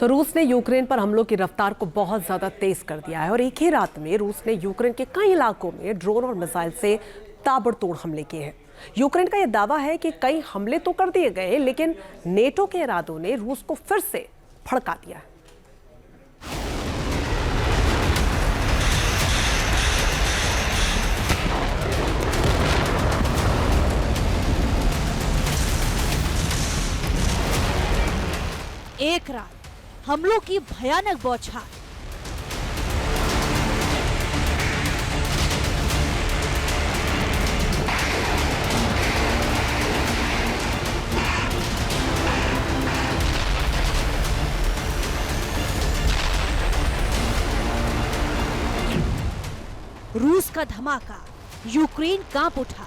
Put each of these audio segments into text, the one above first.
तो रूस ने यूक्रेन पर हमलों की रफ्तार को बहुत ज्यादा तेज कर दिया है और एक ही रात में रूस ने यूक्रेन के कई इलाकों में ड्रोन और मिसाइल से ताबड़तोड़ हमले किए हैं। यूक्रेन का यह दावा है कि कई हमले तो कर दिए गए, लेकिन नेटो के इरादों ने रूस को फिर से भड़का दिया है। एक रात हमलों की भयानक बौछार। रूस का धमाका, यूक्रेन कांप उठा।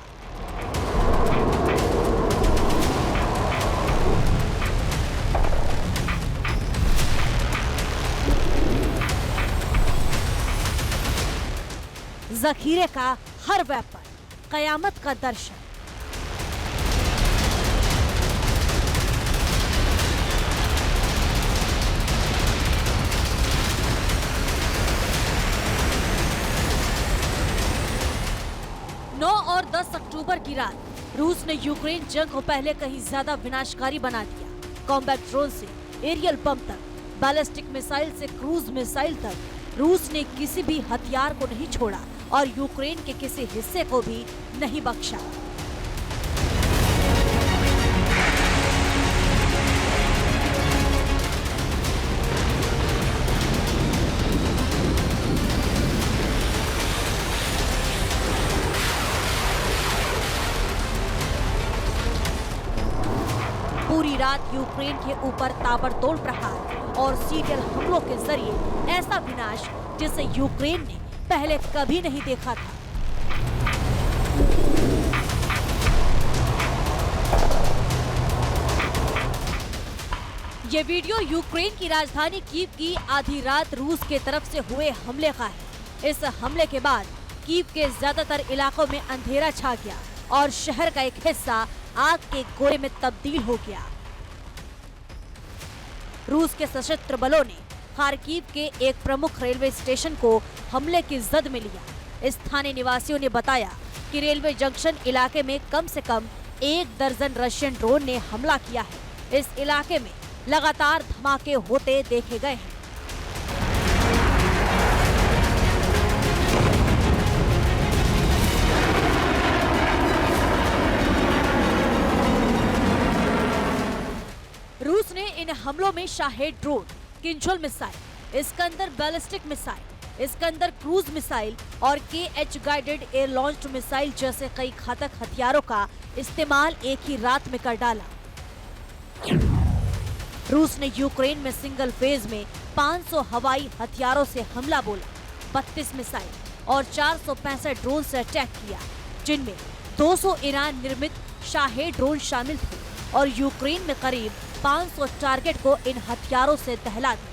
जखीरे का हर वेपन, कयामत का दर्शन। नौ और 10 अक्टूबर की रात रूस ने यूक्रेन जंग को पहले कहीं ज्यादा विनाशकारी बना दिया। कॉम्बैट ड्रोन से एरियल बम तक, बैलिस्टिक मिसाइल से क्रूज मिसाइल तक, रूस ने किसी भी हथियार को नहीं छोड़ा और यूक्रेन के किसी हिस्से को भी नहीं बख्शा। पूरी रात यूक्रेन के ऊपर ताबड़तोड़ प्रहार और सीरियल हमलों के जरिए ऐसा विनाश जिसे यूक्रेन ने पहले कभी नहीं देखा था। ये वीडियो यूक्रेन की राजधानी कीव की आधी रात रूस के तरफ से हुए हमले का है। इस हमले के बाद कीव के ज्यादातर इलाकों में अंधेरा छा गया और शहर का एक हिस्सा आग के गोले में तब्दील हो गया। रूस के सशस्त्र बलों ने खार्किव के एक प्रमुख रेलवे स्टेशन को हमले की जद में लिया। स्थानीय निवासियों ने बताया कि रेलवे जंक्शन इलाके में कम से कम 1 दर्जन रशियन ड्रोन ने हमला किया है। इस इलाके में लगातार धमाके होते देखे गए हैं। रूस ने इन हमलों में Shahed drone, Kinjal missile, Iskander ballistic missile, Iskander cruise missile और KH guided air launched missile जैसे कई घातक हथियारों का इस्तेमाल एक ही रात में कर डाला। रूस ने यूक्रेन में सिंगल फेज में 500 हवाई हथियारों से हमला बोला, 32 मिसाइल और 465 ड्रोन से अटैक किया, जिनमें 200 ईरान निर्मित शाहेद ड्रोन शामिल थे और यूक्रेन में करीब 500 टारगेट को इन हथियारों से दहला दिया।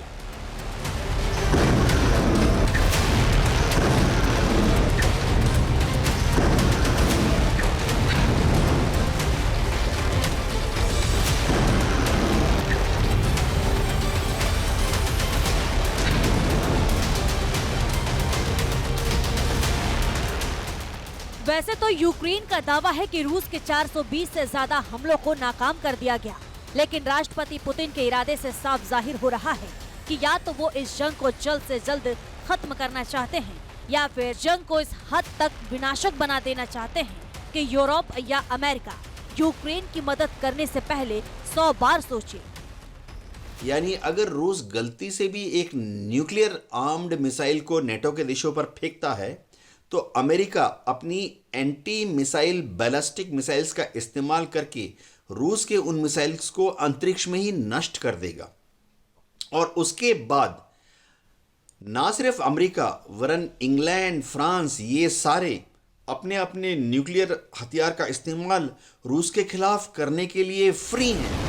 वैसे तो यूक्रेन का दावा है कि रूस के 420 से ज्यादा हमलों को नाकाम कर दिया गया, लेकिन राष्ट्रपति पुतिन के इरादे से साफ जाहिर हो रहा है कि या तो वो इस जंग को जल्द से जल्द खत्म करना चाहते हैं या फिर जंग को इस हद तक विनाशक बना देना चाहते हैं कि यूरोप या अमेरिका यूक्रेन की मदद करने से पहले 100 बार सोचे। यानी अगर रूस गलती से भी एक न्यूक्लियर आर्म्ड मिसाइल को नेटो के देशों पर फेंकता है तो अमेरिका अपनी एंटी मिसाइल बैलिस्टिक मिसाइल्स का इस्तेमाल करके रूस के उन मिसाइल्स को अंतरिक्ष में ही नष्ट कर देगा। और उसके बाद ना सिर्फ अमेरिका वरन इंग्लैंड, फ्रांस, ये सारे अपने अपने न्यूक्लियर हथियार का इस्तेमाल रूस के खिलाफ करने के लिए फ्री हैं।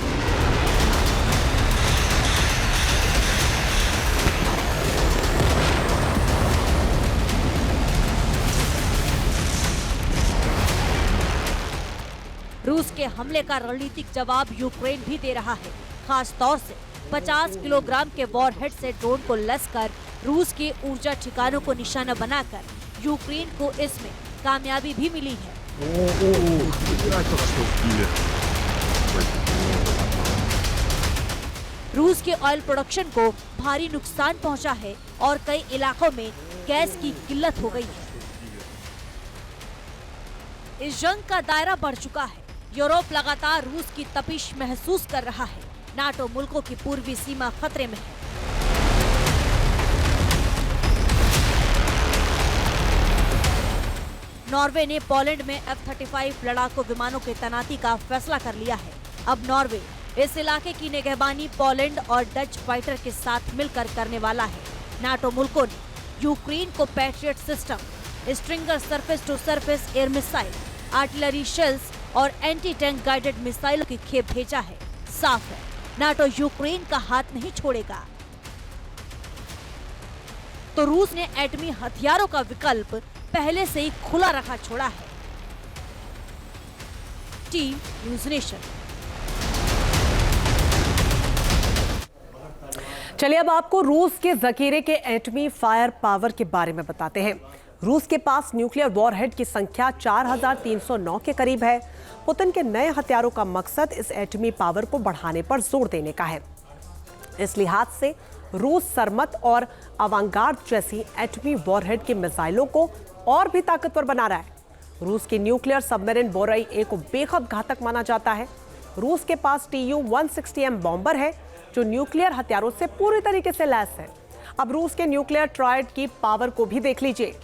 रूस के हमले का रणनीतिक जवाब यूक्रेन भी दे रहा है, खास तौर से 50 किलोग्राम के वॉरहेड से ड्रोन को लैस कर रूस के ऊर्जा ठिकानों को निशाना बनाकर यूक्रेन को इसमें कामयाबी भी मिली है। रूस के ऑयल प्रोडक्शन को भारी नुकसान पहुंचा है और कई इलाकों में गैस की किल्लत हो गई है। इस जंग का दायरा बढ़ चुका है। यूरोप लगातार रूस की तपिश महसूस कर रहा है। नाटो मुल्कों की पूर्वी सीमा खतरे में है। नॉर्वे ने पोलैंड में F-35 लड़ाकू विमानों की तैनाती का फैसला कर लिया है। अब नॉर्वे इस इलाके की निगहबानी पोलैंड और डच फाइटर के साथ मिलकर करने वाला है। नाटो मुल्कों ने यूक्रेन को Patriot system, Stinger surface to surface air missile, artillery shells और एंटी टैंक गाइडेड मिसाइलों की खेप भेजा है। साफ है, नाटो यूक्रेन का हाथ नहीं छोड़ेगा। तो रूस ने एटमी हथियारों का विकल्प पहले से ही खुला रखा छोड़ा है। Team news nation. चलिए अब आपको रूस के जखीरे के एटमी फायर पावर के बारे में बताते हैं। रूस के पास न्यूक्लियर वॉरहेड की संख्या 4309 के करीब है। पुतिन के नए हथियारों का मकसद इस एटमी पावर को बढ़ाने पर जोर देने का है। इस लिहाज से रूस सरमत और अवांगार्ड जैसी एटमी वॉरहेड की मिसाइलों को और भी ताकतवर बना रहा है। रूस की न्यूक्लियर सबमरीन बोरई-1 को बेहद घातक माना जाता है। रूस के पास Tu-160M बॉम्बर है जो न्यूक्लियर हथियारों से पूरी तरीके से लैस है। अब रूस के न्यूक्लियर ट्रायड की पावर को भी देख लीजिए।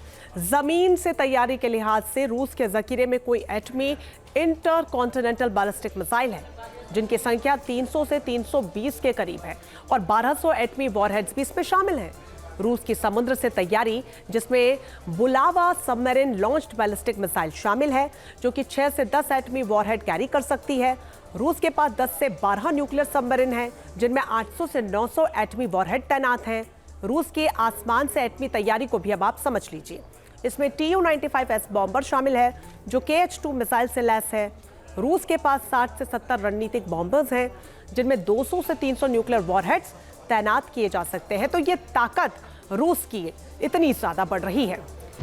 जमीन से तैयारी के लिहाज से रूस के जखीरे में कोई एटमी इंटरकॉन्टिनेंटल बैलिस्टिक मिसाइल है जिनकी संख्या 300 से 320 के करीब है और 1200 एटमी वॉरहेड्स भी इसमें शामिल हैं। रूस की समुद्र से तैयारी जिसमें बुलावा सबमरीन लॉन्च्ड बैलिस्टिक मिसाइल शामिल है जो कि 6 से 10 एटमी वॉरहेड कैरी कर सकती है। रूस के पास 10 से 12 न्यूक्लियर सबमरीन हैं जिनमें 800 से 900 एटमी वॉरहेड तैनात हैं। रूस के आसमान से एटमी तैयारी को भी अब आप समझ लीजिए। इसमें Tu-95S बॉम्बर शामिल है जो KH-2 मिसाइल से लैस है। रूस के पास 60 से 70 रणनीतिक बॉम्बर्स हैं जिनमें 200 से 300 न्यूक्लियर वॉरहेड्स तैनात किए जा सकते हैं। तो ये ताकत रूस की इतनी ज्यादा बढ़ रही है।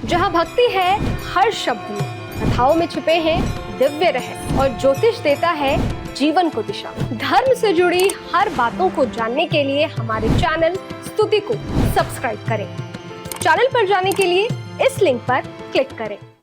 जहाँ भक्ति है हर शब्द में, कथाओं में छुपे हैं दिव्य रहस्य और ज्योतिष देता है जीवन को दिशा। धर्म से जुड़ी हर बातों को जानने के लिए हमारे चैनल स्तुति को सब्सक्राइब करें। चैनल पर जाने के लिए इस लिंक पर क्लिक करें।